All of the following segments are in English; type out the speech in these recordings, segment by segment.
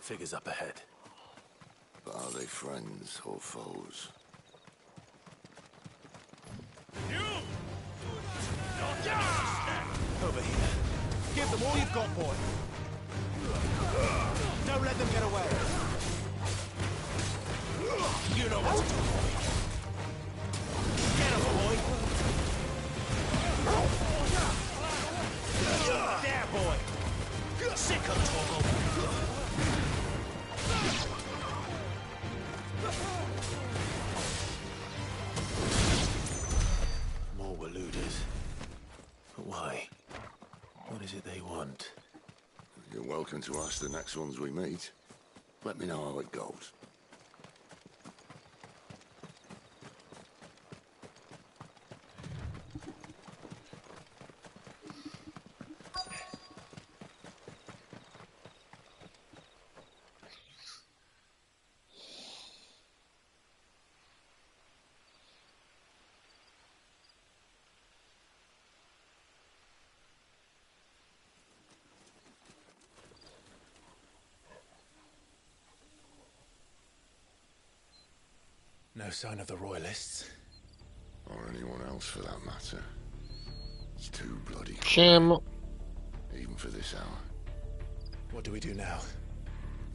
Figures up ahead. But are they friends or foes? Over here. Give them all you've got, boy. Don't let them get away. You know what to do, boy. Get him, boy. There, boy. Sick of Toggle. More Waluders. But why? What is it they want? You're welcome to ask the next ones we meet. Let me know how it goes. No sign of the Royalists. Or anyone else for that matter. It's too bloody Shame. quiet, even for this hour. What do we do now?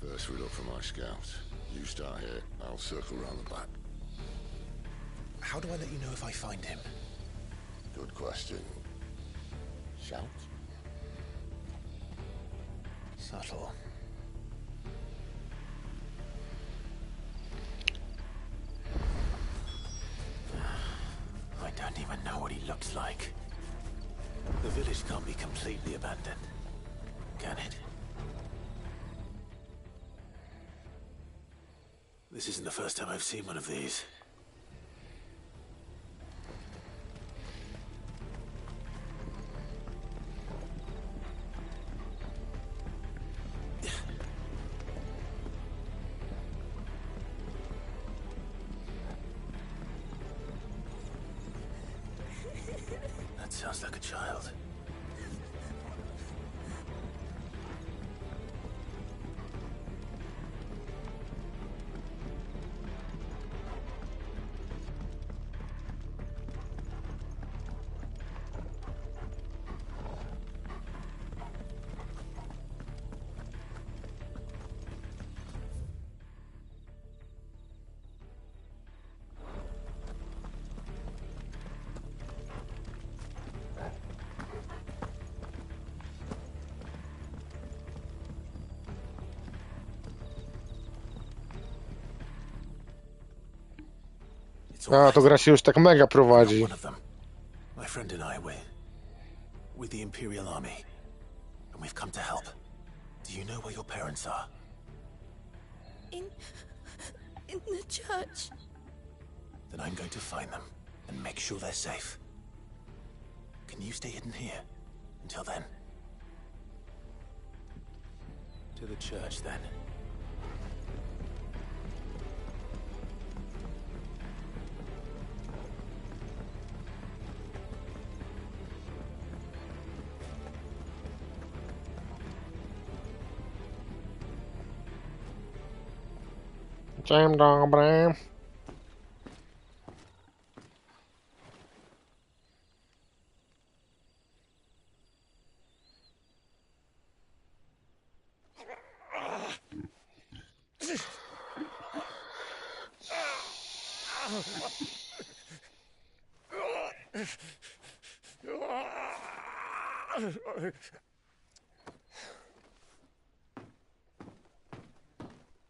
First we look for my scout. You start here, I'll circle round the back. How do I let you know if I find him? Good question. Shout? Subtle. I don't even know what he looks like. The village can't be completely abandoned, can it? This isn't the first time I've seen one of these. That sounds like a child. A, to gra się już tak mega prowadzi. One of them. My friend and I, we're with the Imperial Army, and we've come to help. Do you know where your parents are? In the church. Then I'm going to find them and make sure they're safe. Can you stay hidden here until then? To the church, then. Dzień dobry.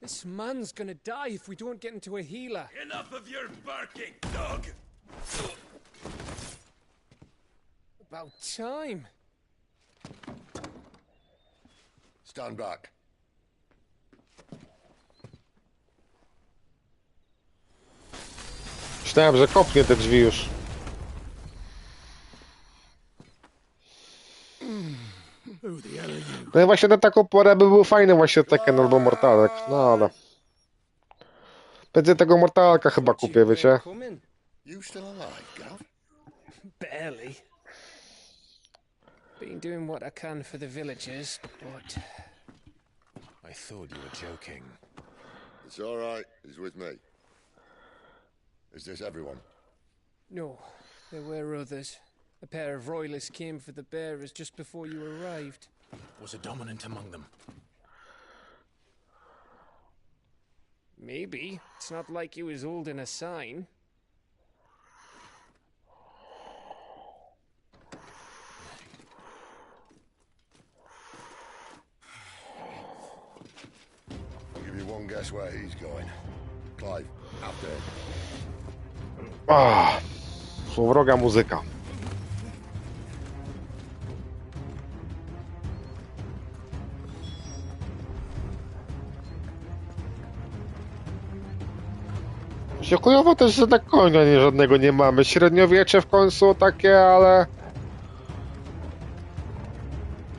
This man's gonna die if we don't get into a healer. Enough of your barking, dog! About time. Stand back. Myślałem, że kopnie te drzwi już. No i właśnie na taką porę by był fajny właśnie Tekken albo Mortalek. No ale... Będzie tego Mortalka chyba kupię, wiecie? You still alive, Gav? Barely. Been doing what I can for the villagers, but I thought you were joking. It's all right. He's with me. Is this everyone? No, there were others. A pair of royalists came for the bearers just before you arrived. Was a dominant among them? Maybe. It's not like he was holding a sign. I'll give you one guess where he's going. Clive, after him. Złowroga muzyka. Chujowo też, że tak konia nie żadnego nie mamy. Średniowiecze w końcu takie, ale...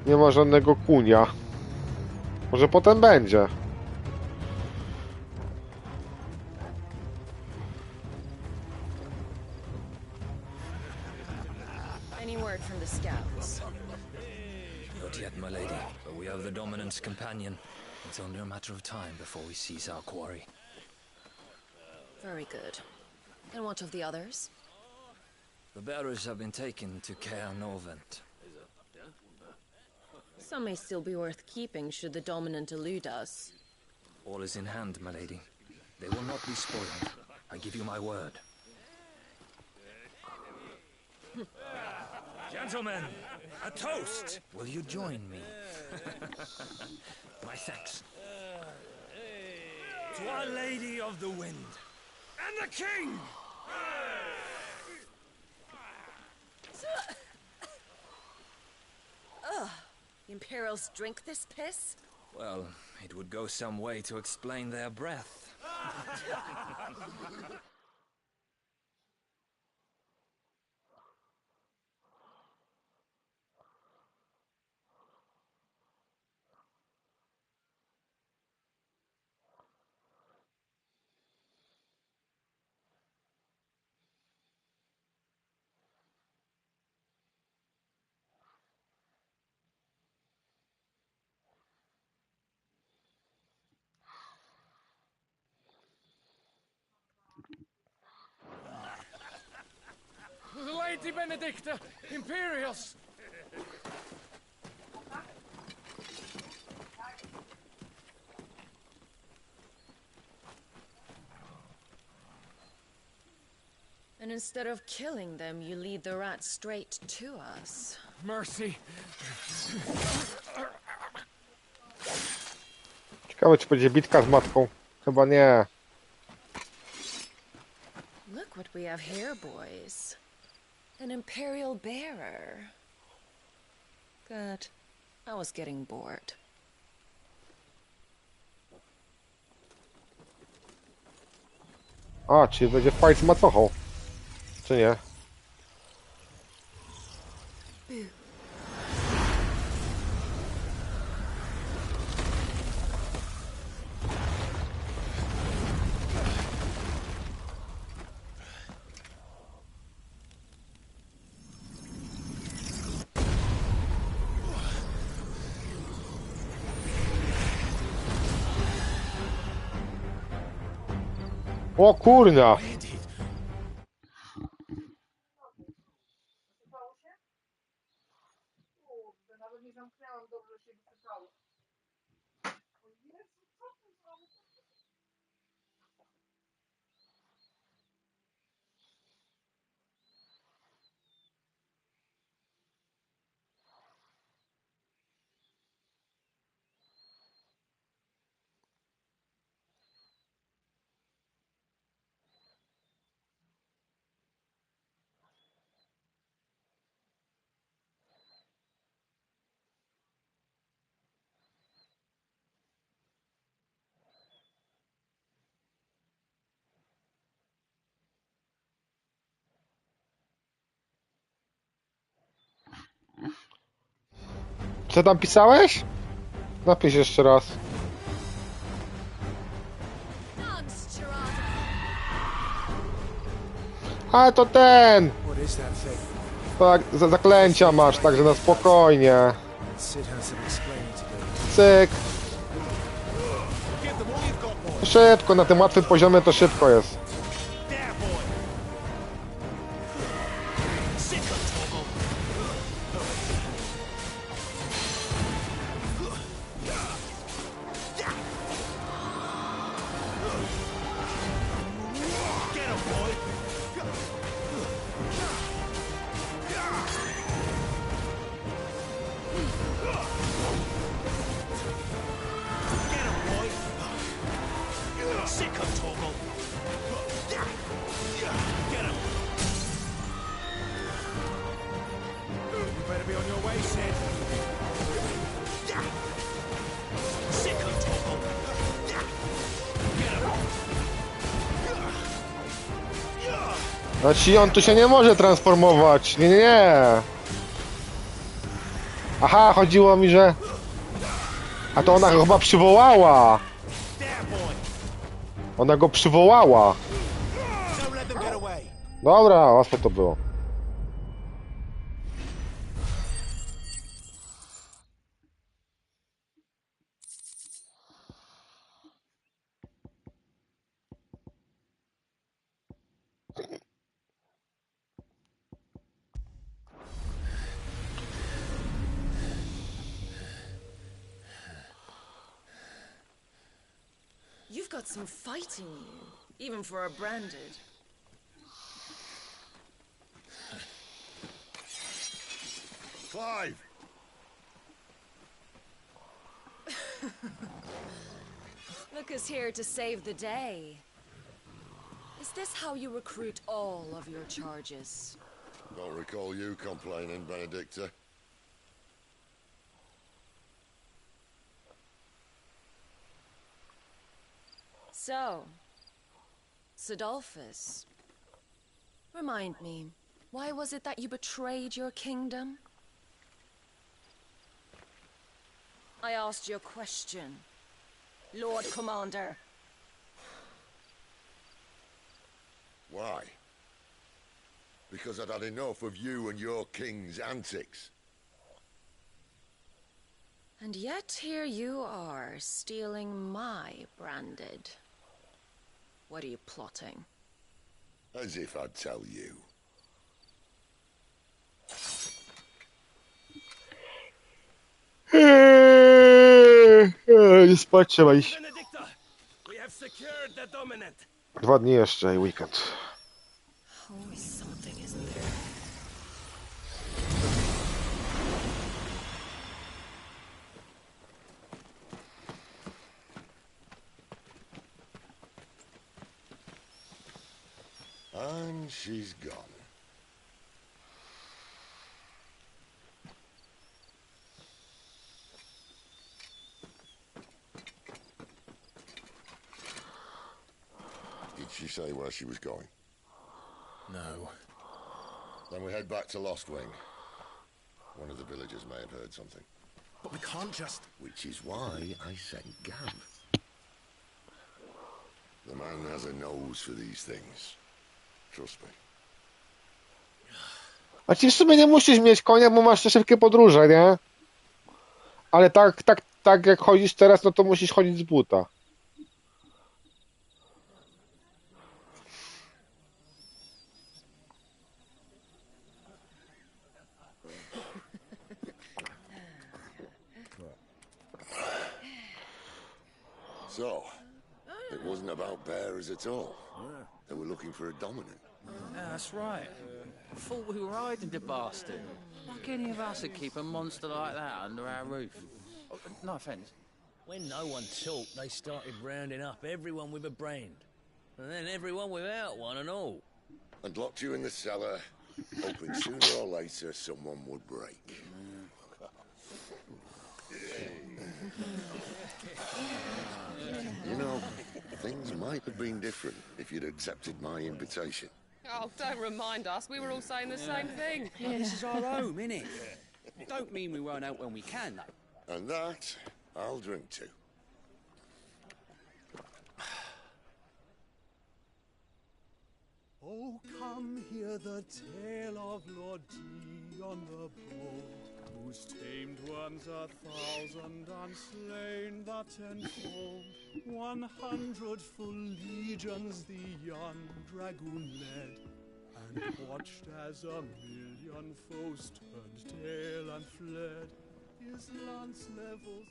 Nie ma żadnego kunia. Może potem będzie. Any word from the scouts? Not yet, my lady, but we have the dominant's companion. It's only a matter of time before we seize our quarry. Very good. And what of the others? The bearers have been taken to Caer Norvent. Some may still be worth keeping should the dominant elude us. All is in hand, my lady. They will not be spoiled. I give you my word. Gentlemen, a toast! Will you join me? My thanks. To Our Lady of the Wind and the King! The Imperials drink this piss? Well, it would go some way to explain their breath. Lady Benedicta! Imperials! And instead of killing them, you lead the rats straight to us. Mercy! Ciekawe, czy będzie bitka z matką. Chyba nie. Look what we have here, boys. An Imperial bearer. Good. I was getting bored. A, czyli będzie fight z macochą. Czy nie? O kurna! Co tam pisałeś? Napisz jeszcze raz. Ale to ten! What is that thing? Tak, zaklęcia masz, także na spokojnie. Sid has some explaining to do. Cyk. them all you've got, boy. Szybko, na tym łatwym poziomie to szybko jest. There, boy. Sick of toggle. Get him, boy. Get him, boy. Sick of toggle. Get him. You better be on your way, Sid. Sick of toggle. Get him. Znaczy on tu się nie może transformować. Nie, nie, nie. Aha, chodziło mi, że... A to ona go chyba przywołała. There, boy. Ona go przywołała. Don't let them get away. Dobra, łatwo to było. You've got some fight in you, even for a branded. Clive! Look who's here to save the day. Is this how you recruit all of your charges? Don't recall you complaining, Benedicta. So, Sidolphus, remind me, why was it that you betrayed your kingdom? I asked you a question, Lord Commander. Why? Because I'd had enough of you and your king's antics. And yet here you are, stealing my branded. What are you plotting? As if I'd tell you. Nie spać trzeba iść. Benedicta, we have secured the dominant. 2 dni jeszcze i weekend. Always something, isn't there? And she's gone. Did she say where she was going? No. Then we head back to Lost Wing. One of the villagers may have heard something. But we can't just... Which is why I sent Gav. The man has a nose for these things. Trust me. A ci w sumie nie musisz mieć konia, bo masz te szybkie podróże, nie? Ale tak jak chodzisz teraz, no to musisz chodzić z buta. So, it wasn't about bearers at all. They were looking for a dominant. That's right. Thought we were hiding the bastard. Like any of us would keep a monster like that under our roof. Oh, no offence. When no one talked, they started rounding up everyone with a brand. And then everyone without one and all. And locked you in the cellar, hoping sooner or later someone would break. You know, things might have been different if you'd accepted my invitation. Oh, don't remind us. We were all saying the same thing. Yeah, this is our home, innit? Don't mean we won't out when we can, though. And that, I'll drink to. Oh, come hear the tale of Lord T on the boat, who whose tamed ones 1,000 and slain the tenfold. 100 full legions the young dragoon led, and watched as 1,000,000 foes turned tail and fled. His lance levels.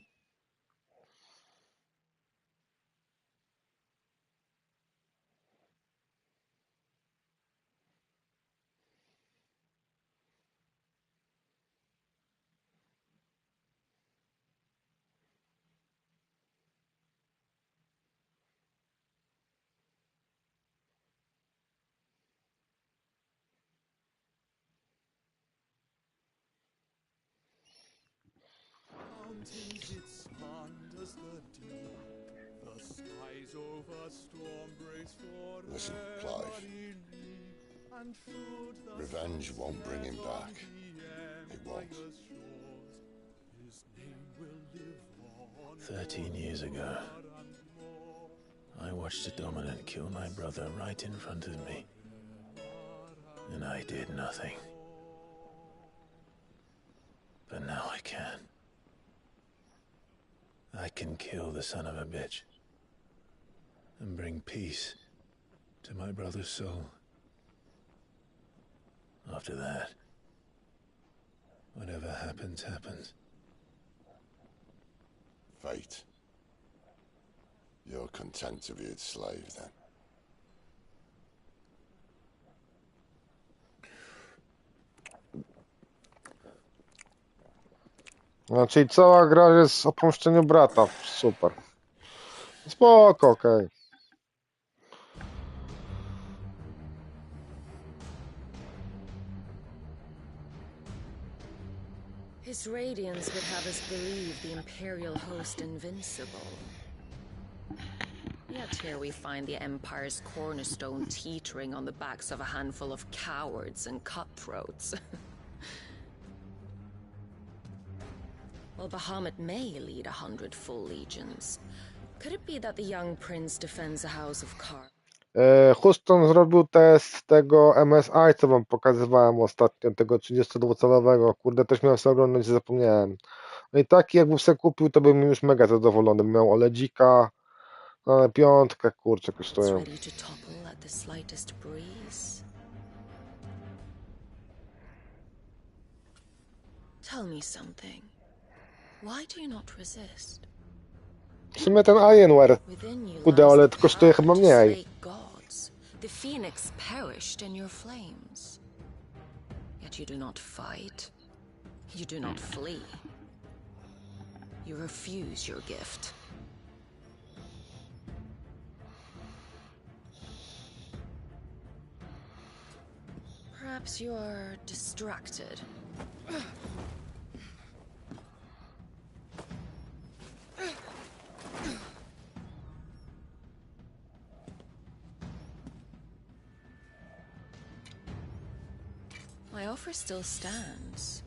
Mountains it spanned as the deep, the skies over storm breaks for Listen, Clive. and through the Revenge won't bring him back. It won't. His name will live on 13 years ago, I watched a dominant kill my brother right in front of me. And I did nothing. But now I can. I can kill the son of a bitch and bring peace to my brother's soul. After that, whatever happens, happens. Fate. You're content to be its slave, then? No, czyli cała gra jest o pomszczeniu brata. Super. Spoko, okej. His radiance would have us believe the Imperial host invincible. Yet here we find the Empire's cornerstone teetering on the backs of a handful of cowards and cutthroats. Well, Bahamut may lead 100 full legions. Could it be that the young prince defends a house of cards? Houston zrobił test tego MSI, co wam pokazywałem ostatnio, tego 32-calowego. Kurde, też miałem sobie oglądać, zapomniałem. No i taki jakbym sobie kupił, to bym już mega zadowolony. Miał OLEDzika, ale piątkę, kurczę, kosztuje. Tell me something. Why do you not resist? W sumie ten Alienware, kurde, OLED kosztuje chyba mniej. The phoenix perished in your flames. Yet you do not fight. You do not flee. You refuse your gift. Perhaps you are distracted. My offer still stands.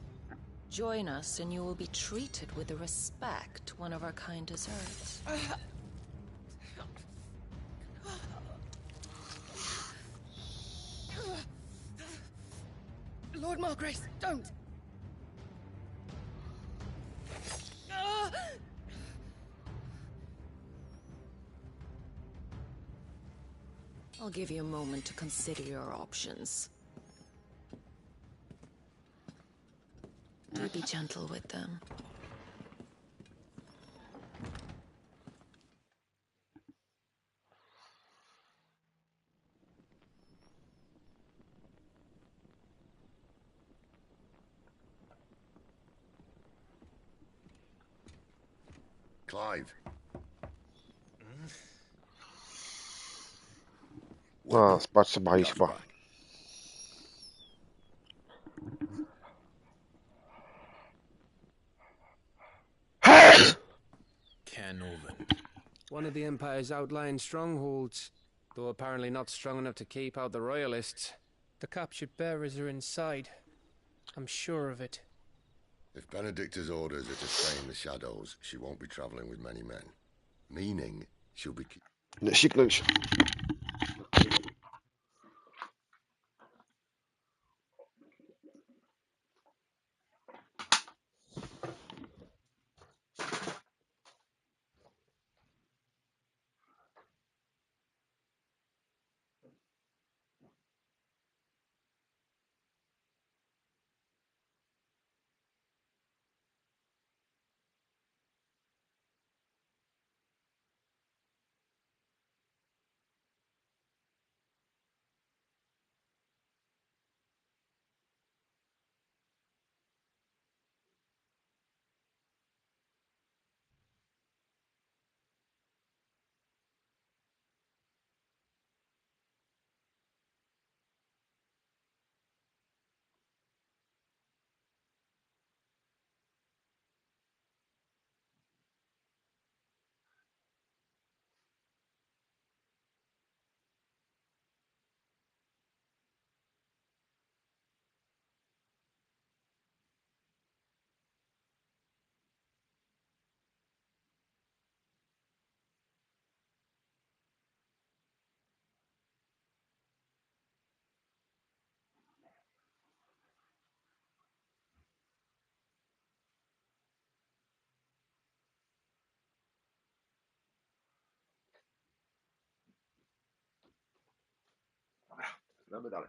Join us and you will be treated with the respect one of our kind deserves. Lord Margrace, don't! I'll give you a moment to consider your options. Do be gentle with them. Clive. A, spać trzeba iść chyba. One of the Empire's outlying strongholds, though apparently not strong enough to keep out the Royalists. The captured bearers are inside. I'm sure of it. If Benedicta's orders are to stay in the shadows, she won't be traveling with many men. Meaning, she'll be... Siknąć. Gramy dalej.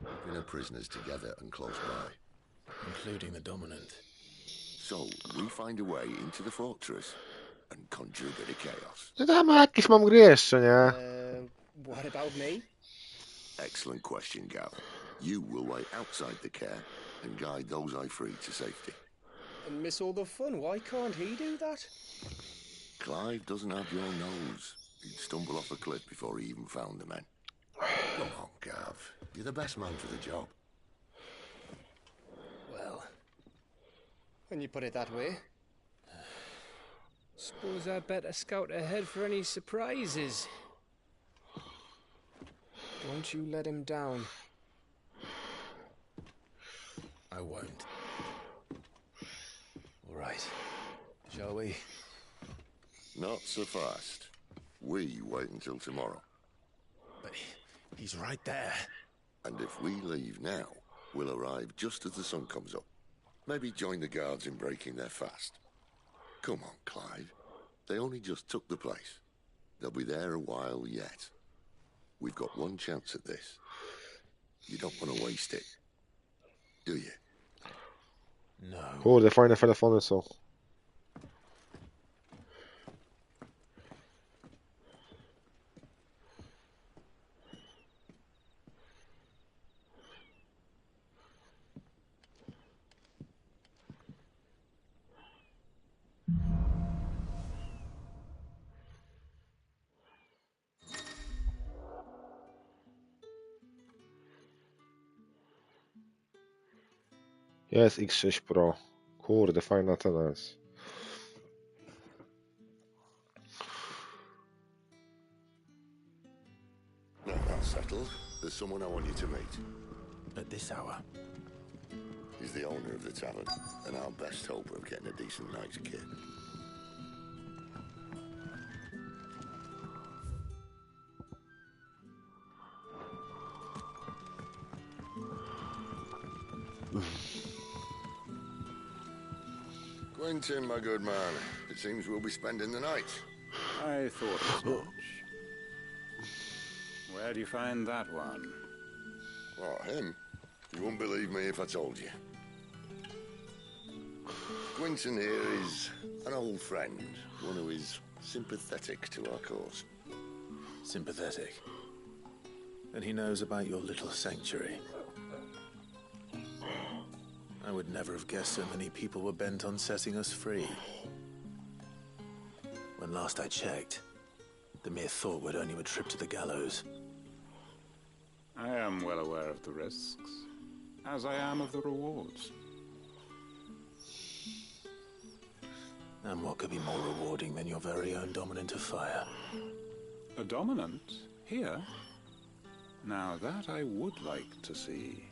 Keeping her prisoners together and close by. Including the dominant. So, we find a way into the fortress and conjure a bit of chaos. Tam jakieś mam gry jeszcze, nie? What about me? Excellent question, Gav. You will wait outside the care and guide those I free to safety. And miss all the fun. Why can't he do that? Clive doesn't have your nose. He'd stumble off a cliff before he even found the men. Come on, Gav. You're the best man for the job. Well, when you put it that way. Suppose I'd better scout ahead for any surprises. Don't you let him down. I won't. All right. Shall we? Not so fast. We wait until tomorrow. But he's right there. And if we leave now, we'll arrive just as the sun comes up. Maybe join the guards in breaking their fast. Come on, Clive. They only just took the place. They'll be there a while yet. We've got one chance at this. You don't want to waste it, do you? No. Kurde, fajne telefony są. Jest X6 Pro. Kurde, fajna cena jest. Now that's settled. There's someone I want you to meet. At this hour? He's the owner of the tavern, and our best hope of getting a decent night's kit. Quentin, my good man, it seems we'll be spending the night. I thought as much. Where do you find that one? What, him? You wouldn't believe me if I told you. Quentin here is an old friend, one who is sympathetic to our cause. Sympathetic? And he knows about your little sanctuary. I would never have guessed so many people were bent on setting us free. When last I checked, the mere thought would earn you a trip to the gallows. I am well aware of the risks, as I am of the rewards. And what could be more rewarding than your very own dominant of fire? A dominant? Here? Now that I would like to see.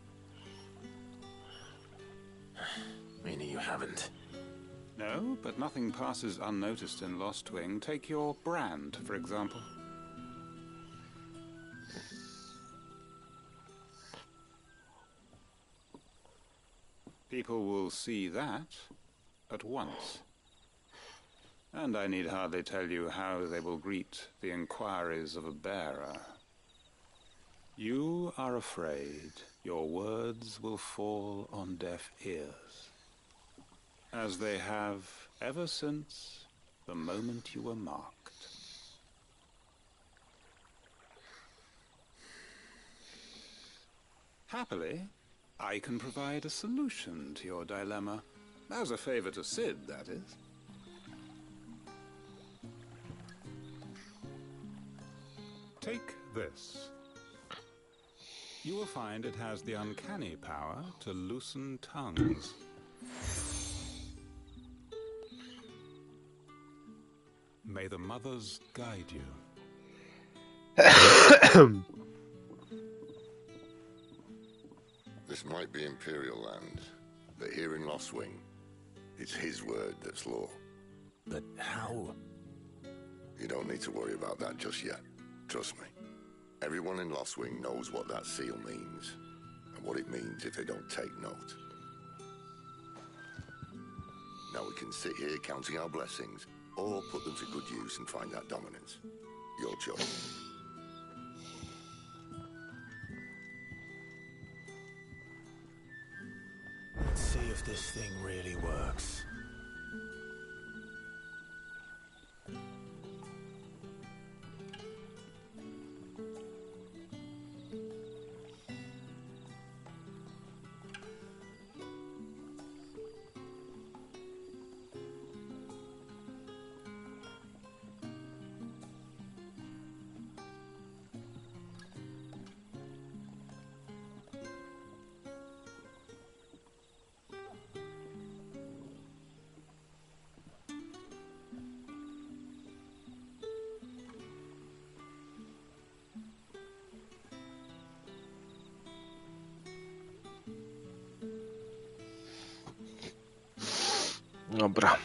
Meaning you haven't? No, but nothing passes unnoticed in Lost Wing. Take your brand, for example. People will see that at once. And I need hardly tell you how they will greet the inquiries of a bearer. You are afraid your words will fall on deaf ears, as they have ever since the moment you were marked. Happily, I can provide a solution to your dilemma, as a favor to Sid, that is. Take this. You will find it has the uncanny power to loosen tongues. May the mothers guide you. This might be Imperial land, but here in Lost Wing, it's his word that's law. But how? You don't need to worry about that just yet. Trust me. Everyone in Lost Wing knows what that seal means, and what it means if they don't take note. Now we can sit here counting our blessings, or put them to good use and find that dominance. Your choice. if this thing really works. Dobra.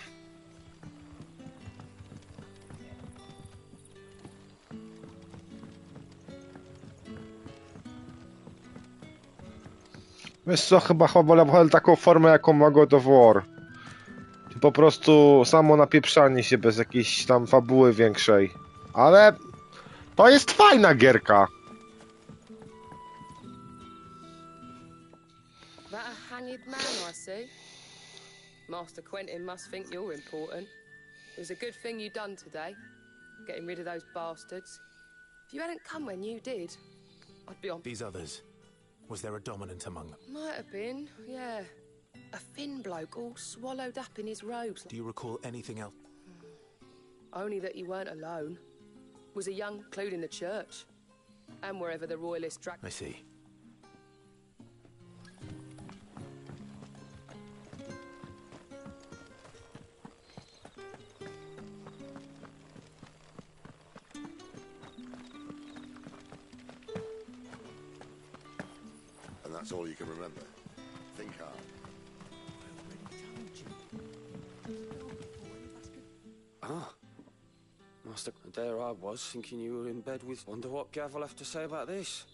Wiesz co, chyba wolę taką formę, jaką ma God of War. Po prostu samo napieprzanie się bez jakiejś tam fabuły większej. Ale to jest fajna gierka. That a hanged man, I see. Master Quentin must think you're important. It was a good thing you done today, getting rid of those bastards. If you hadn't come when you did, I'd be on... These others, was there a dominant among them? Might have been, yeah. A thin bloke all swallowed up in his robes. Do you recall anything else? Only that you weren't alone. Was a young clued in the church. And wherever the royalists dragged... I see. And that's all you can remember. Think hard. Ah. Master, there I was, thinking you were in bed with... Wonder what Gav will have to say about this.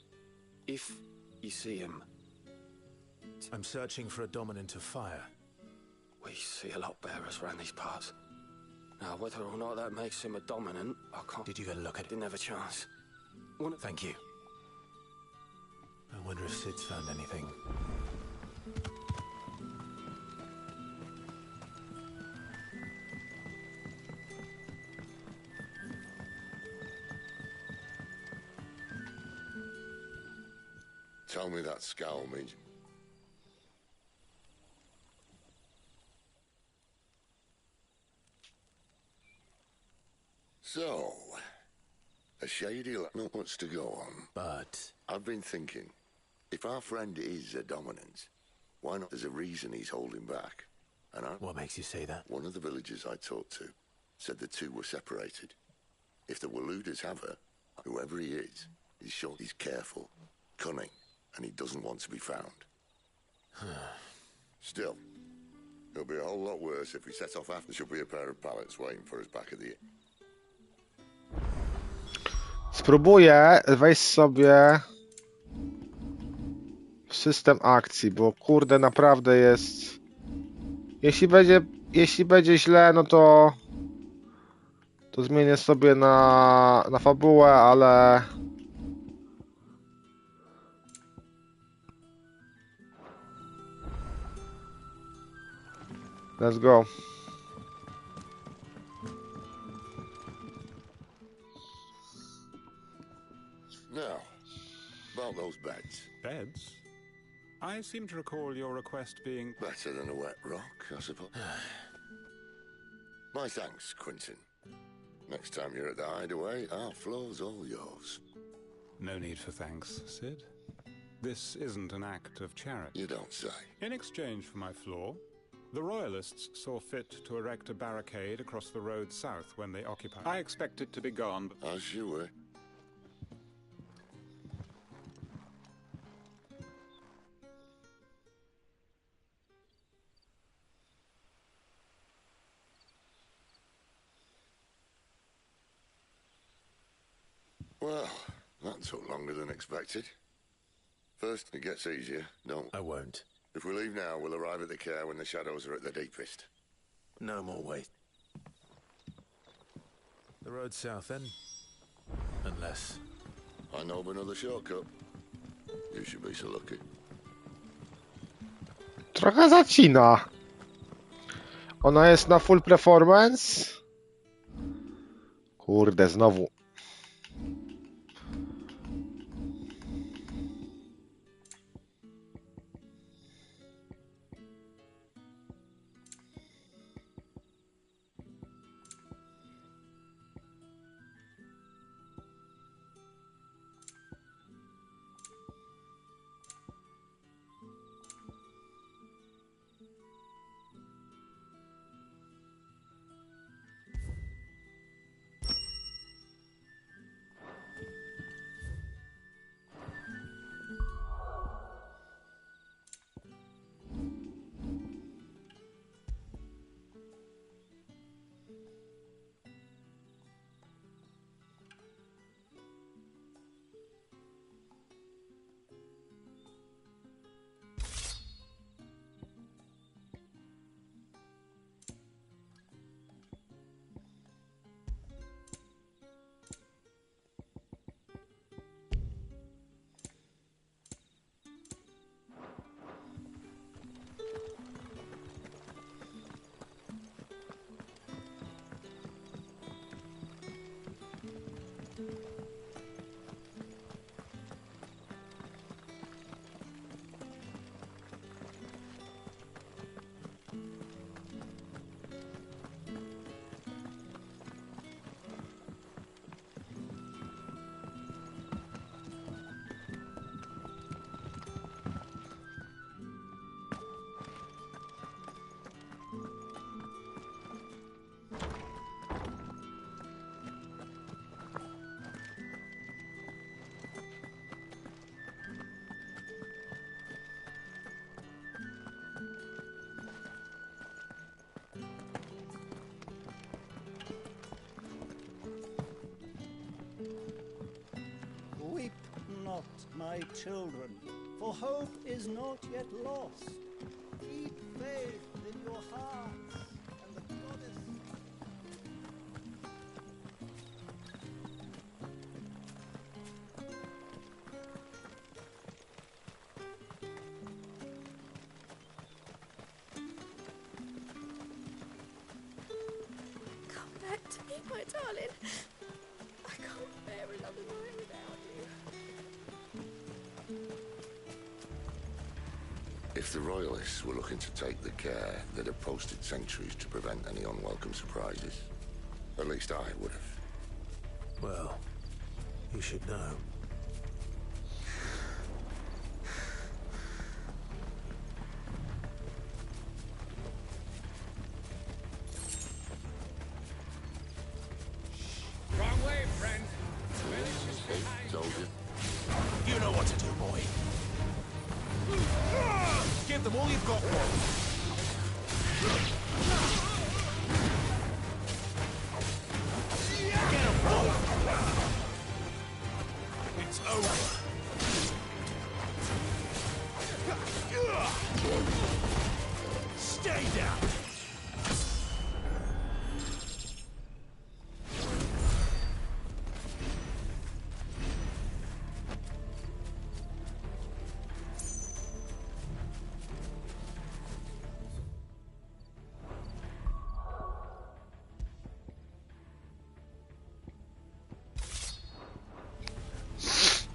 If you see him. I'm searching for a dominant of fire. We see a lot bearers around these parts. Now, whether or not that makes him a dominant, I can't... Did you get a look at it? Didn't have a chance. Thank you. I wonder if Sid's found anything. Tell me that scowl means... So, a shady lot, not much to go on. But... I've been thinking, if our friend is a dominant, why not? There's a reason he's holding back. And What makes you say that? One of the villagers I talked to said the two were separated. If the Waluders have her, whoever he is, he's sure he's careful, cunning, and he doesn't want to be found. Still, it'll be a whole lot worse if we set off after. There should be a pair of pallets waiting for us back at the inn. Spróbuję wejść sobie w system akcji, bo kurde naprawdę jest... Jeśli będzie źle, no to zmienię sobie na fabułę, ale... Let's go. Now, about those beds. Beds? I seem to recall your request being... Better than a wet rock, I suppose. My thanks, Quentin. Next time you're at the hideaway, our floor's all yours. No need for thanks, Sid. This isn't an act of charity. You don't say. In exchange for my floor, the Royalists saw fit to erect a barricade across the road south when they occupied. I expect it to be gone, but... As you were. Well, that took longer than expected. First, it gets easier, don't... I won't. If we leave now, we'll arrive at the care when the shadows are at their deepest. No more wait. The road south, then? Unless... I know of another shortcut. You should be so lucky. Trochę zacina. Ona jest na full performance? Kurde, znowu. Weep not, my children, for hope is not yet lost. Keep faith in your hearts, and the goddess... Come back to me, my darling. I can't bear another night without you. If the Royalists were looking to take the care, they'd have posted sentries to prevent any unwelcome surprises. At least I would have. Well, you should know. Wrong way, friend. Told you. You know what to do, boy. Give them all you've got, boy. Get him, boy. It's over. Stay down.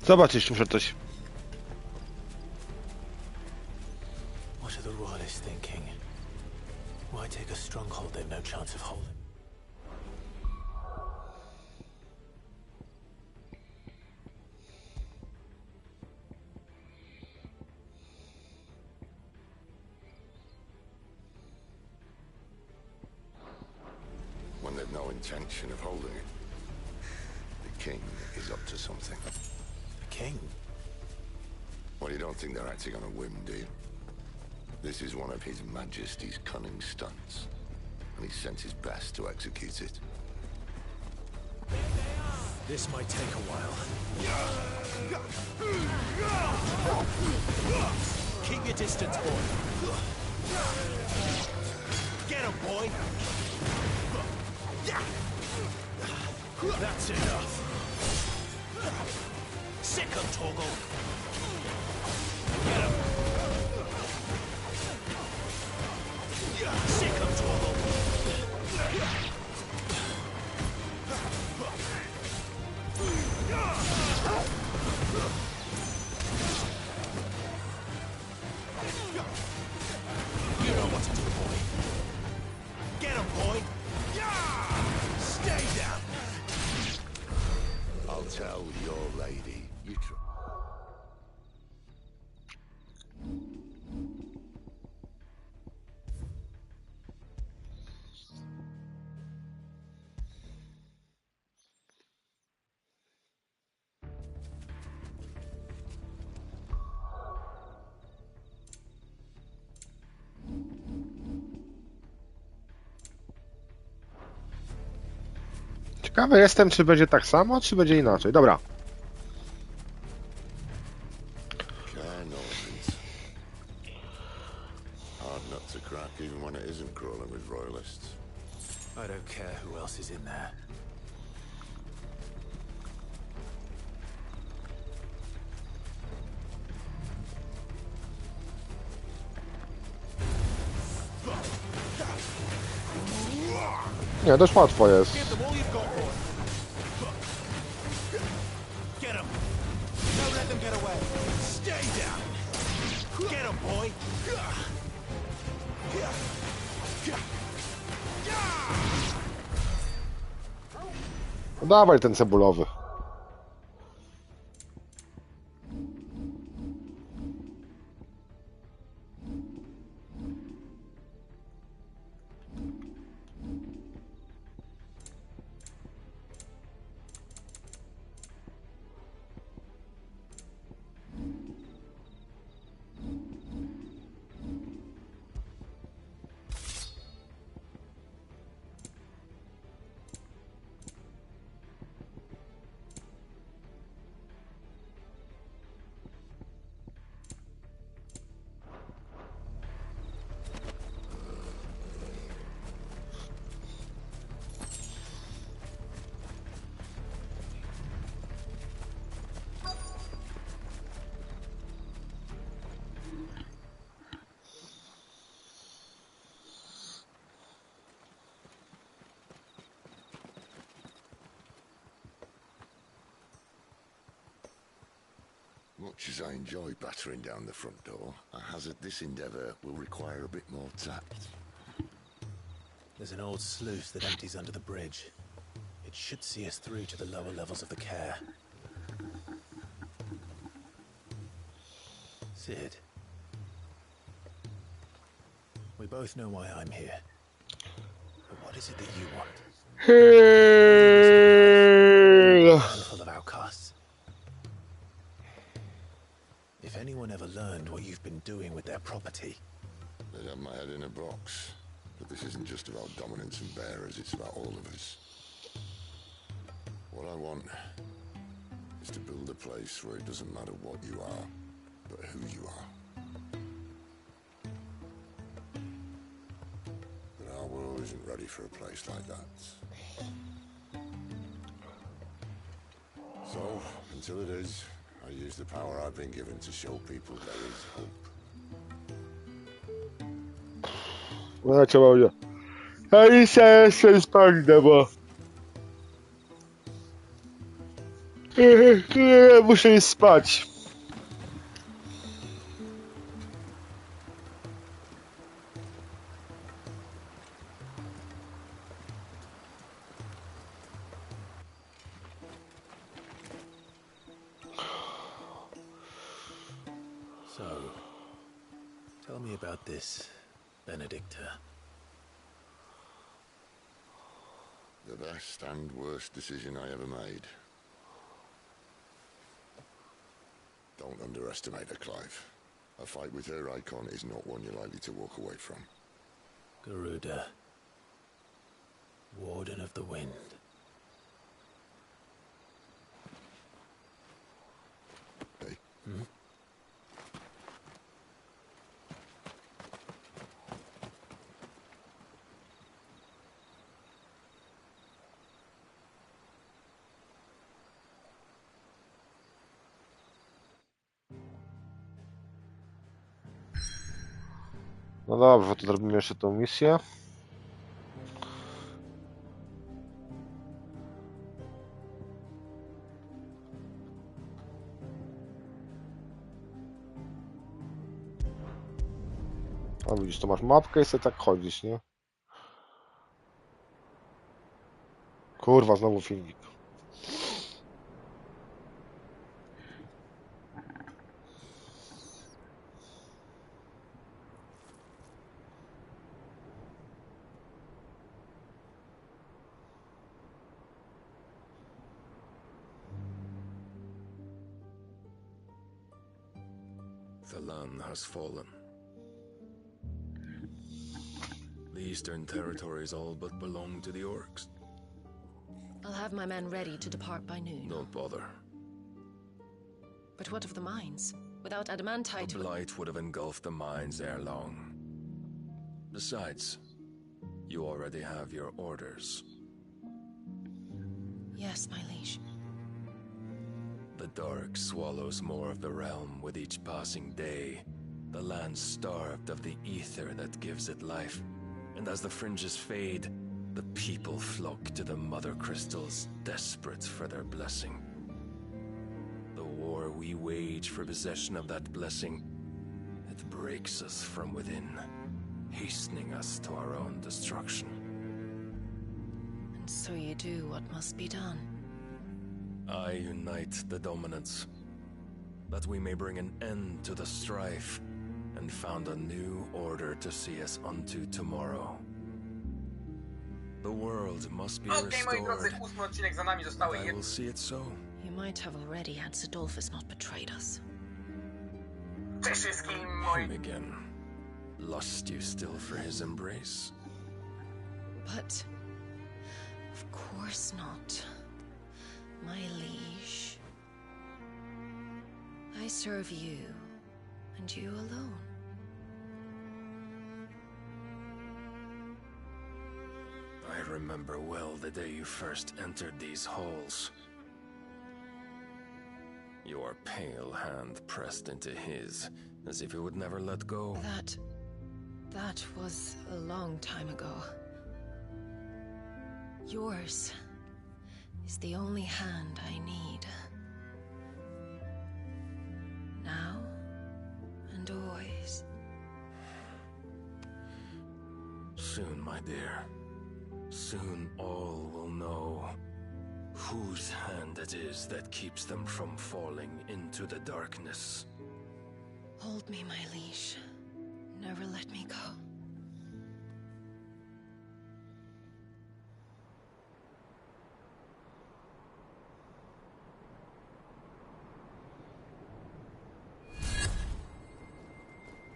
Zobacz, jeszcze muszę coś. What are the Royalists thinking? Why take a stronghold they've no chance of holding? When they've no intention of holding it. The king is up to something. The king? Well, you don't think they're acting on a whim, do you? This is one of His Majesty's cunning stunts, and he sent his best to execute it. This might take a while. Keep your distance, boy. Get him, boy. That's enough. Sick him, Torgal. Get him. You know what to do, boy. Get him, boy. Stay down. I'll tell your lady. You try. Ciekawy jestem, czy będzie tak samo, czy będzie inaczej. Dobra. Hard nut to crack, even when it isn't crawling with royalists. I don't care who else is in there. Nie, dość łatwo jest. Give them all you've got, boy. Get him. Don't let them get away. Stay down. Get him, boy. No dawaj ten cebulowy. Much as I enjoy battering down the front door, I hazard this endeavour will require a bit more tact. There's an old sluice that empties under the bridge. It should see us through to the lower levels of the care. Sid. We both know why I'm here. But what is it that you want? A handful of outcasts. If anyone ever learned what you've been doing with their property... They'd have my head in a box. But this isn't just about dominance and bearers, it's about all of us. What I want is to build a place where it doesn't matter what you are, but who you are. But our world isn't ready for a place like that. So, until it is, I use the power I've been given to show people there is hope. No trzeba będzie. A i się jeszcze spędzę, bo... Muszę iść spać. So, tell me about this, Benedicta. The best and worst decision I ever made. Don't underestimate her, Clive. A fight with her icon is not one you're likely to walk away from. Garuda. Warden of the Wind. Hey? Hmm? No dobrze, to zrobimy jeszcze tą misję. A widzisz, to masz mapkę i sobie tak chodzisz, nie? Kurwa, znowu filmik. The land has fallen. The eastern territories all but belong to the orcs. I'll have my men ready to depart by noon. Don't bother. But what of the mines? Without adamantite... The blight would have engulfed the mines ere long. Besides, you already have your orders. Yes, my liege. The dark swallows more of the realm with each passing day. The land starved of the ether that gives it life. And as the fringes fade, the people flock to the mother crystals, desperate for their blessing. The war we wage for possession of that blessing, it breaks us from within, hastening us to our own destruction. And so you do what must be done. I unite the dominants, that we may bring an end to the strife, and found a new order to see us unto tomorrow. The world must be Okej, moi drodzy, restored. 8 odcinek za nami, zostały I will see it so. You might have already had Sidolphus not betrayed us. Cześć wszystkim, moi... Him again. Lust you still for his embrace? But... of course not. My liege. I serve you, and you alone. I remember well the day you first entered these halls. Your pale hand pressed into his, as if it would never let go. That was a long time ago. Yours is the only hand I need. Now and always. Soon, my dear. Soon all will know whose hand it is that keeps them from falling into the darkness. Hold me, my liege. Never let me go.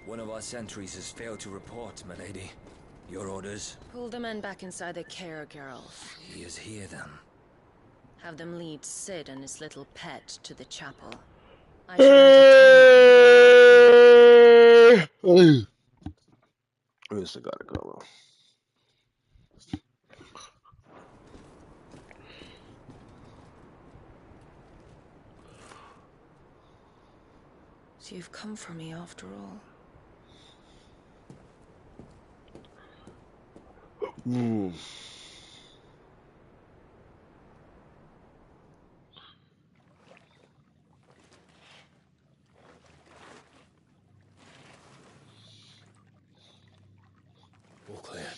One of our sentries has failed to report, my lady. Your orders? Pull the men back inside the care, Geralt. He is here, then. Have them lead Sid and his little pet to the chapel. I shall entertain. Już zegarek, dobra. So you've come for me after all. All clear.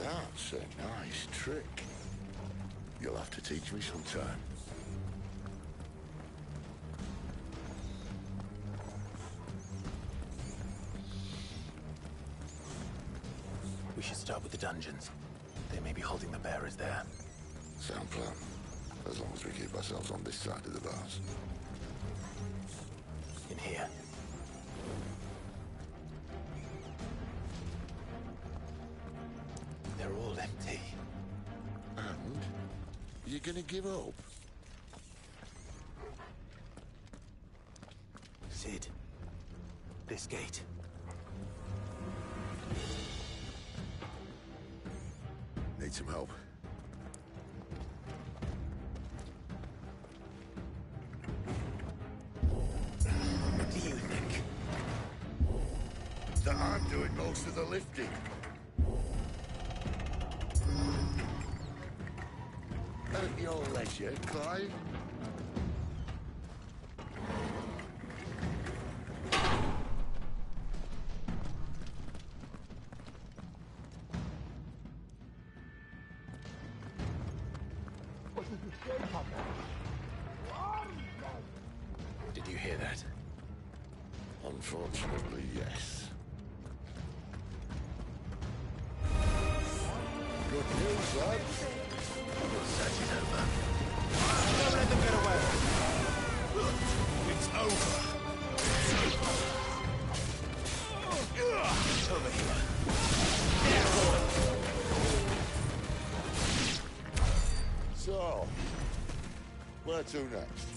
That's a nice trick. You'll have to teach me sometime. We should start with the dungeons. They may be holding the bearers there. Sound plan. As long as we keep ourselves on this side of the bars. In here. They're all empty. And? You're gonna give up? Sid. This gate. Need some help? that I'm doing most of the lifting. At your leisure, Clive. Did you hear that? Unfortunately, yes. Good news, lads. The search is over. Don't let them get away. It's over. Over here. So, where to next?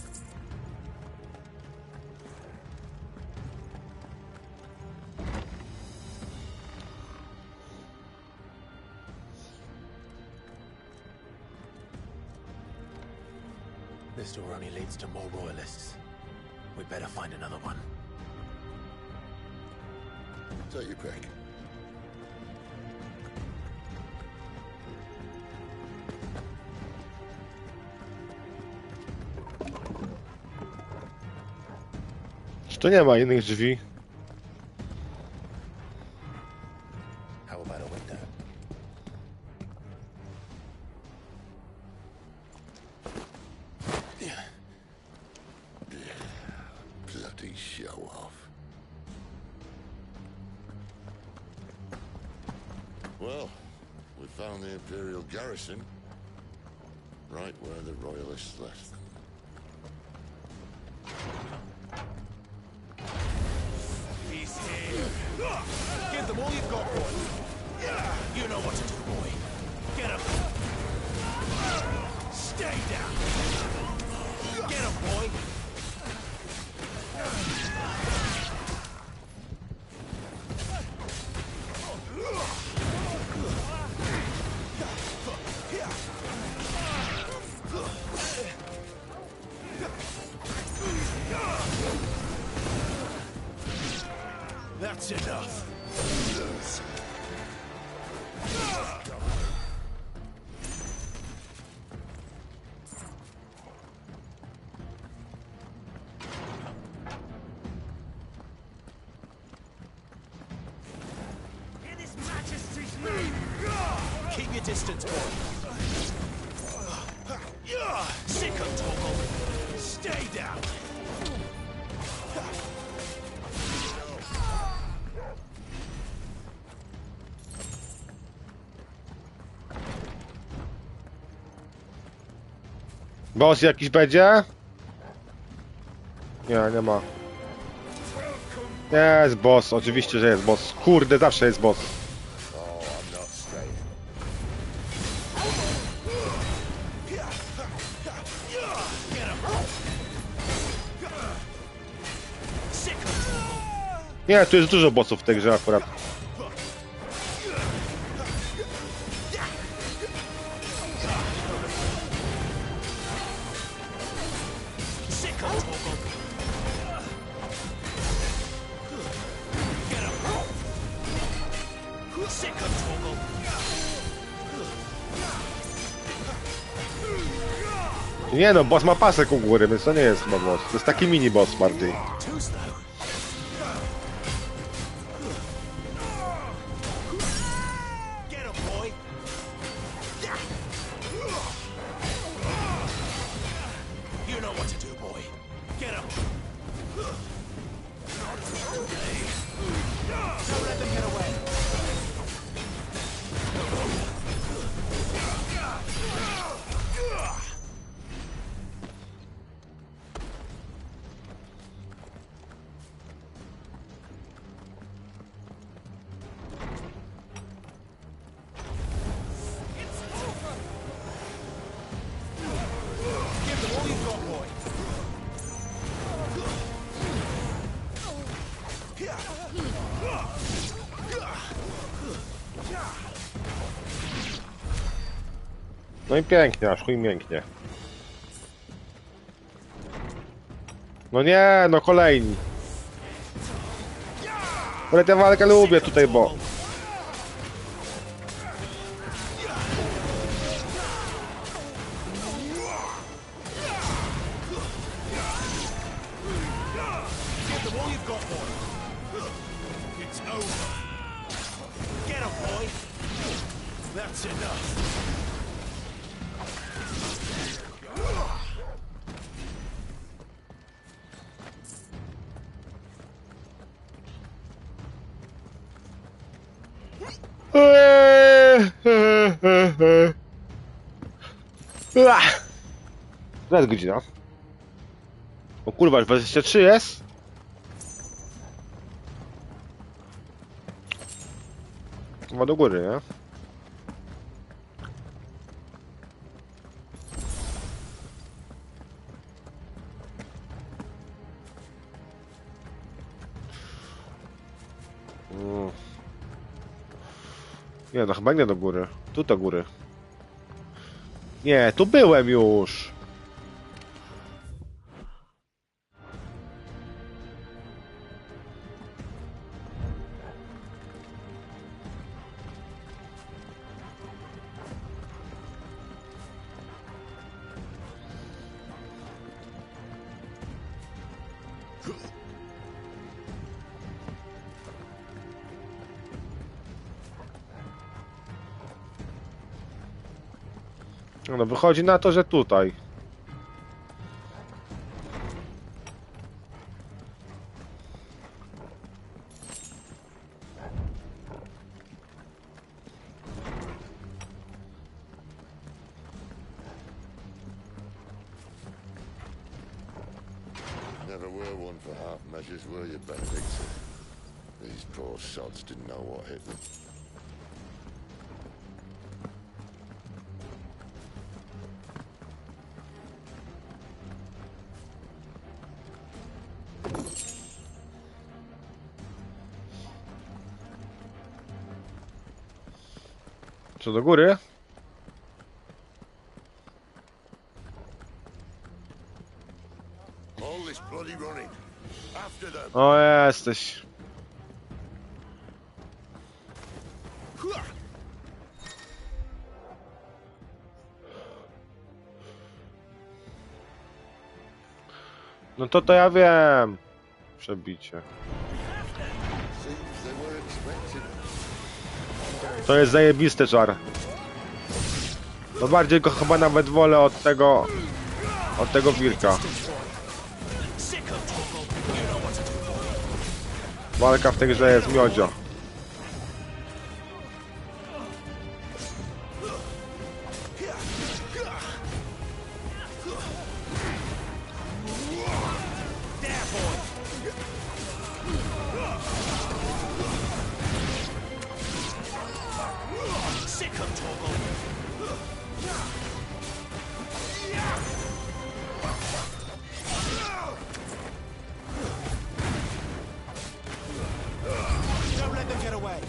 This door only leads to more royalists. We'd better find another one. Take your pick. Czy to nie ma innych drzwi? How about a window? Bloody show off. Well, we found the Imperial garrison. Right where the Royalists left them. He's here. Give them all you've got, boy. You know what to do, boy. Get him. Stay down. Get him, boy. That's enough. In His Majesty's name! Keep your distance, boy. Sick of Toggle. Stay down. Boss jakiś będzie? Nie, nie ma. Jest boss, oczywiście, że jest boss. Kurde, zawsze jest boss. Nie, tu jest dużo bossów w tej grze akurat. Nie no, boss ma pasek u góry, więc to nie jest chyba boss. To jest taki mini boss bardziej. No i pięknie, aż chuj mięknie. No nie, no kolejni. Ale tę walkę lubię tutaj, bo... Give them all you've got, boy. It's over. Get 'em, boy. That's enough. Która jest godzina? O kurwa, 23 jest? Chyba do góry, nie? Nie, no chyba nie do góry. Tu do góry. Nie, tu byłem już. No wychodzi na to, że tutaj. Never were one for half measures, were you, Benedict? These poor sods didn't know what hit them. Co do góry? All this bloody running. After them. O, jesteś. No to ja wiem. Przebicie. To jest zajebisty czar. No bardziej go chyba nawet wolę od tego wilka. Walka w tej grze jest miodzio. Don't let them get away.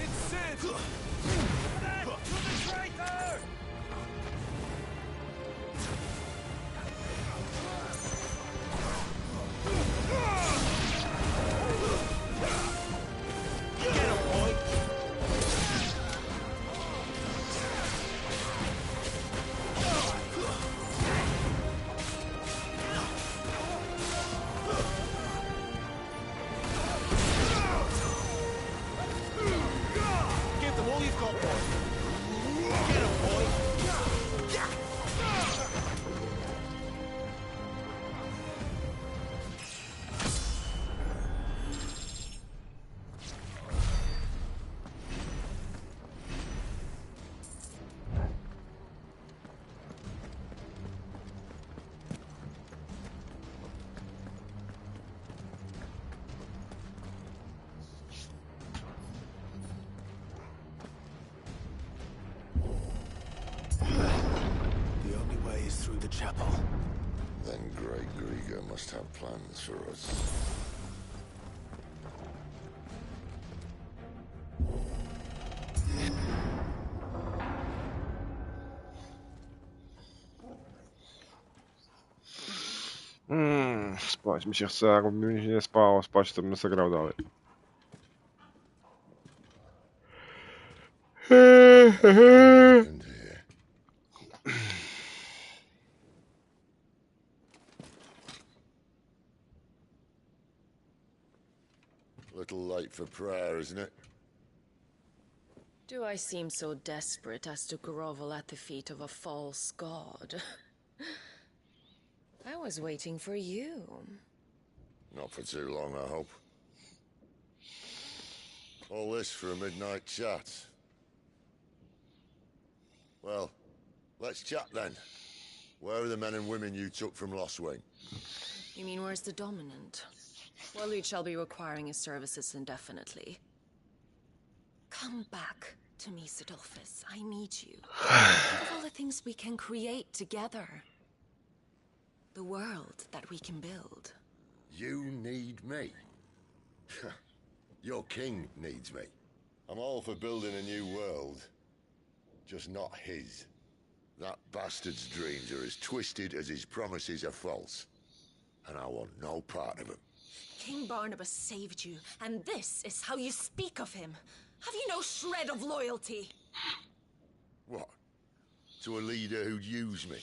Give them all you've got, boy. Get 'em, boy. The only way is through the chapel. Then Grey Grieger must have plans for us. Spać mi się chce, jakby mi się nie spało, spać to bym zagrał dalej. And here. Little late for prayer, isn't it? Do I seem so desperate as to grovel at the feet of a false god? I was waiting for you. Not for too long, I hope. All this for a midnight chat. Well, let's chat then. Where are the men and women you took from Lost Wing? You mean where's the dominant? Well, he shall be requiring his services indefinitely. Come back to me, Sidolphus. I need you. Think of all the things we can create together. The world that we can build. You need me? Your king needs me. I'm all for building a new world. Just not his. That bastard's dreams are as twisted as his promises are false. And I want no part of them. King Barnabas saved you, and this is how you speak of him. Have you no shred of loyalty? What? To a leader who'd use me?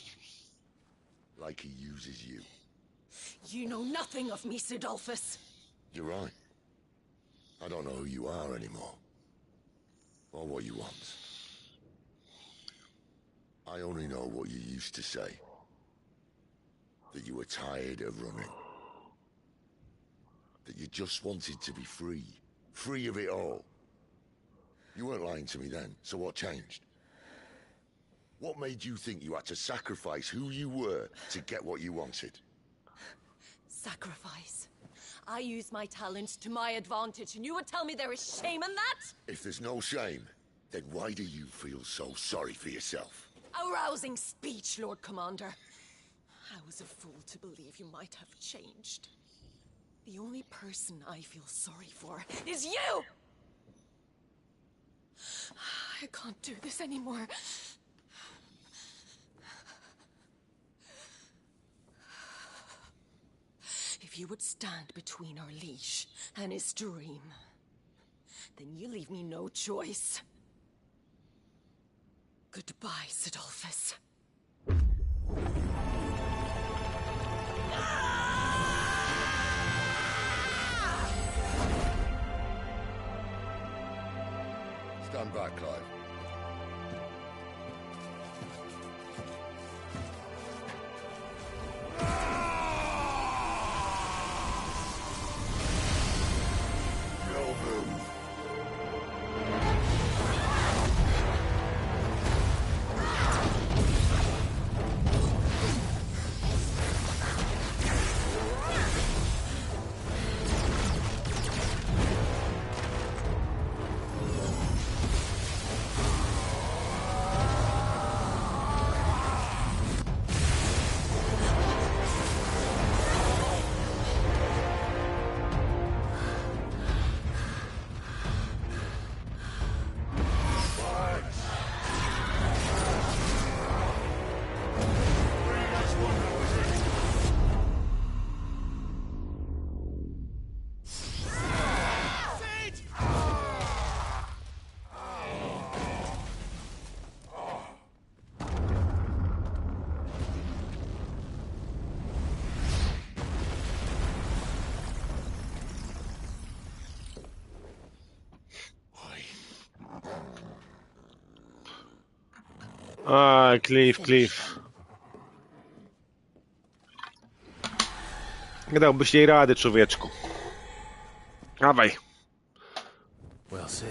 Like he uses you. You know nothing of me, Sidolphus. You're right. I don't know who you are anymore. Or what you want. I only know what you used to say. That you were tired of running. That you just wanted to be free. Free of it all. You weren't lying to me then, so what changed? What made you think you had to sacrifice who you were to get what you wanted? Sacrifice. I use my talents to my advantage, and you would tell me there is shame in that? If there's no shame, then why do you feel so sorry for yourself? A rousing speech, Lord Commander. I was a fool to believe you might have changed. The only person I feel sorry for is you! I can't do this anymore. If you would stand between our liege and his dream, then you leave me no choice. Goodbye, Sidolphus. Stand back, Clive. No move. A, Cliff. Nie dałbyś jej rady, człowieczku. Dawaj. Well, Sid.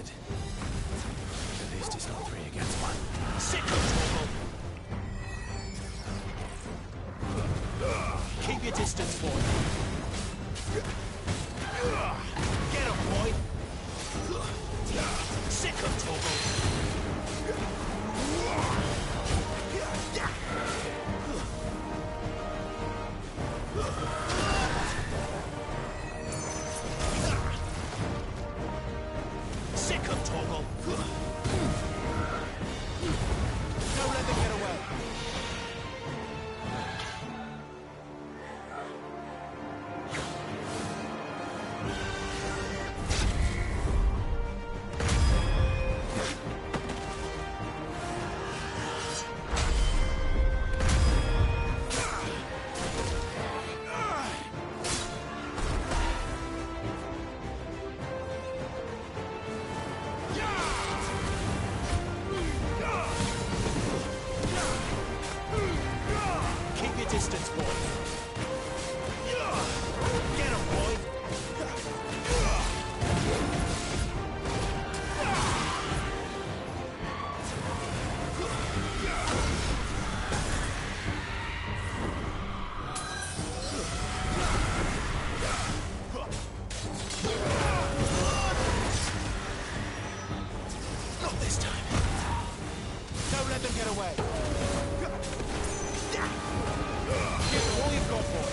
At least it's not 3 against 1. Keep your distance, boy. Get him, boy. Sick of Togo. Sick of Togo. Don't let them get away. Not this time. Don't let them get away. Give them all you've got, boy.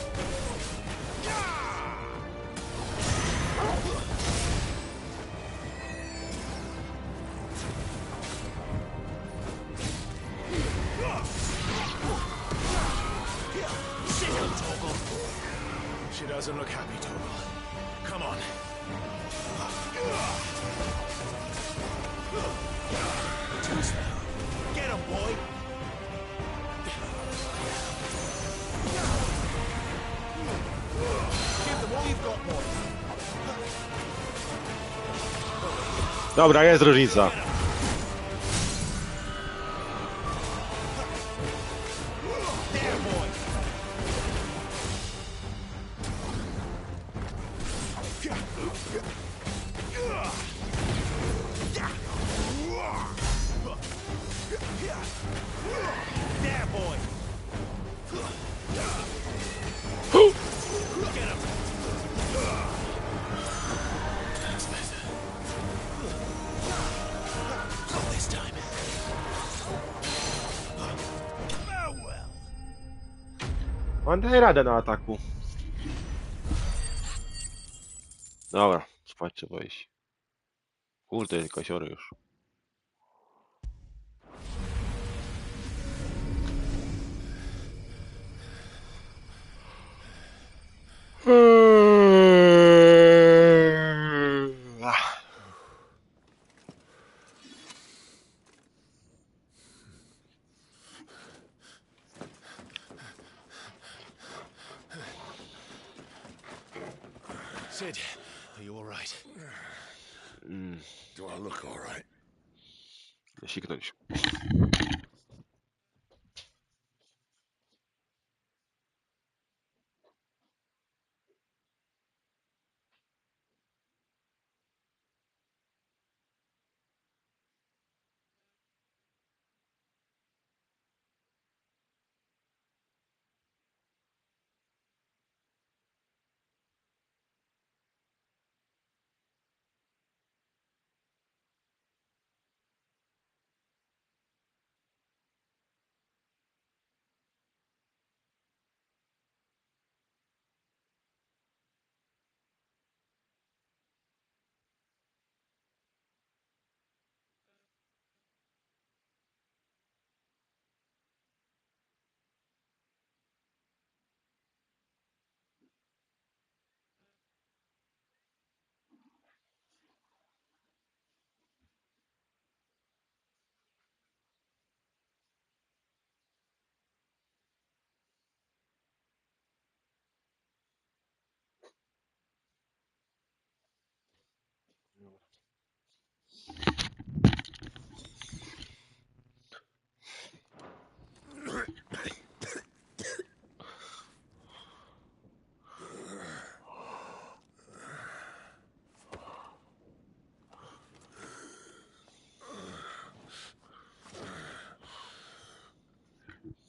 Signal, Torgal. She doesn't look happy, Torgal. Come on. Too slow. Get him, boy. Give them all you've got, boy. Dobra, jest różnica. There, boy. There, boy. Get him. That's better. Not this time. Farewell. On daje radę na ataku. Dobra, spać trzeba iść. Kurde, jest kasiory już. Sid, are you all right? Do I look all right? Siknąć.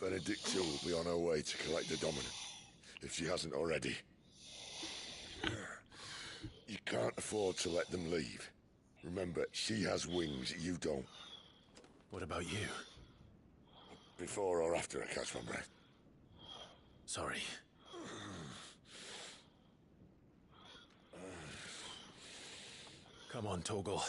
Benedicta will be on her way to collect the dominant, if she hasn't already. You can't afford to let them leave. Remember, she has wings, you don't. What about you? Before or after I catch my breath? Sorry. Come on, Torgal.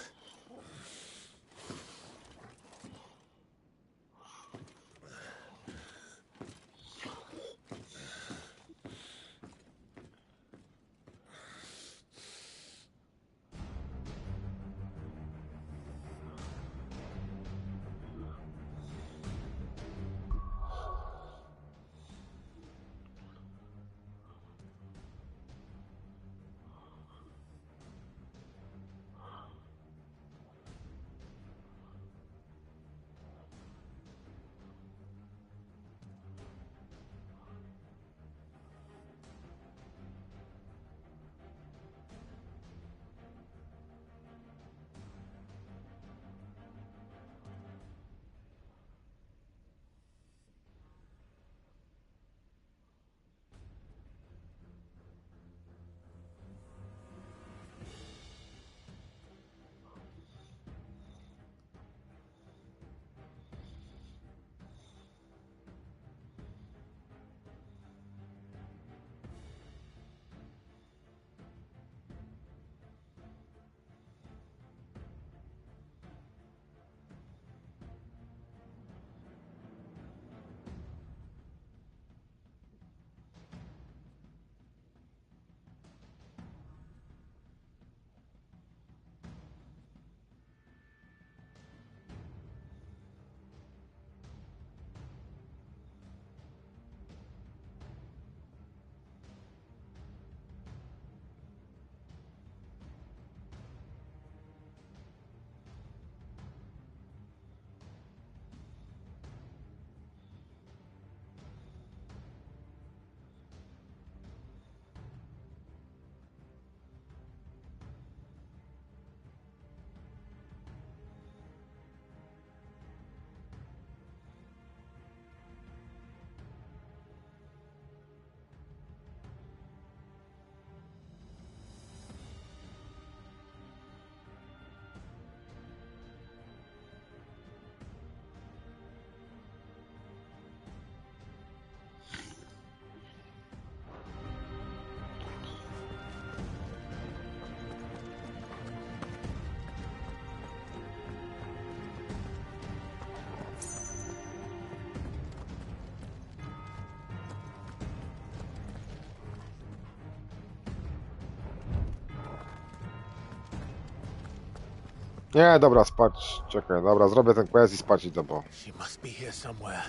Nie, dobra, spać. Czekaj, dobra, zrobię ten quest i spać idę, bo... She must be here somewhere.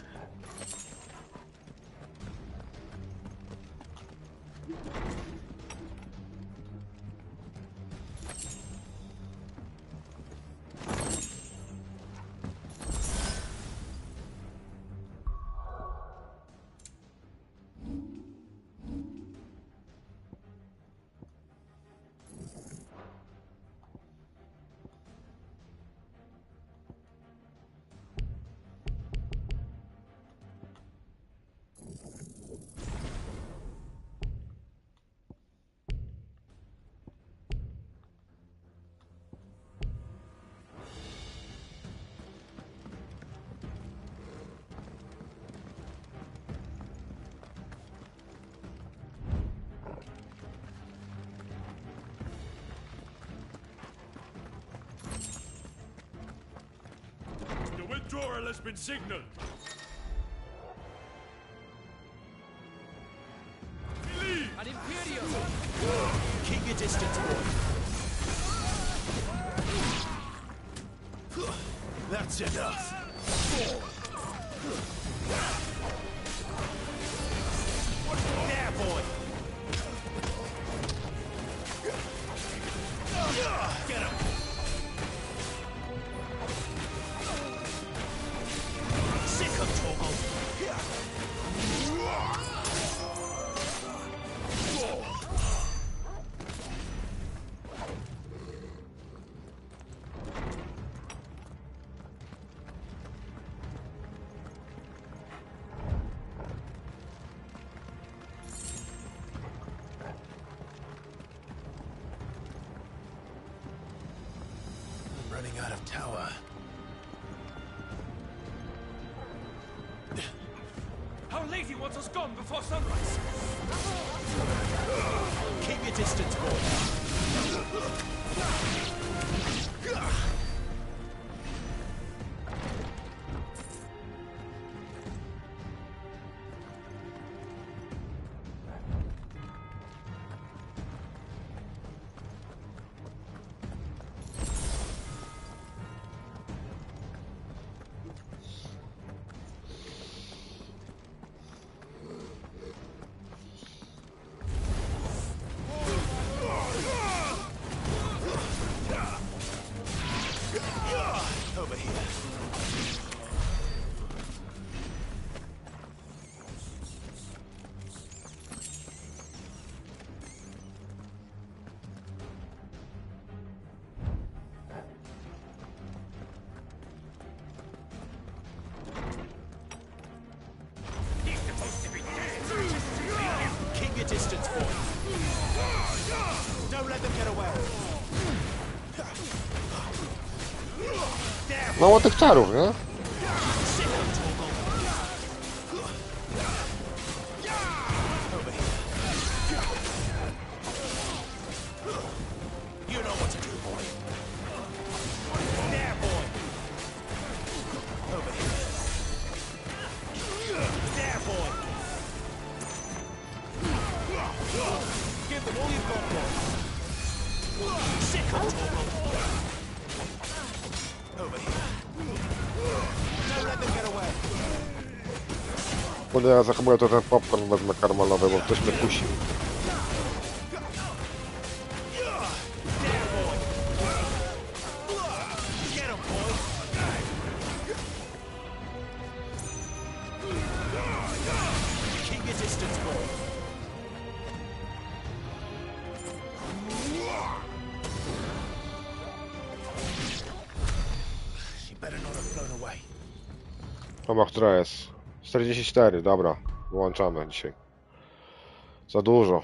The withdrawal has been signaled. Leave! An Imperium! Keep your distance, boy. That's enough. There, boy. Get him. Sick of trouble. I'm running out of tower. Our lady wants us gone before sunrise. Keep your distance, boy. Over here. He's supposed to be dead. Keep your distance, boy. Don't let them get away. Mało tych czarów, nie? You know what to do, boy. There, boy. Over here. There, boy. Give them all you've got, boy. Sick of trouble. Over here. Don't let them get away. Kurde, ja zachoduję to ten popcorn wezmę karmelowy, bo ktoś mnie kusi. Get him, boy. Keep your distance, boy. She better not have flown away. Oma, która jest? 44, dobra. Wyłączamy dzisiaj. Za dużo.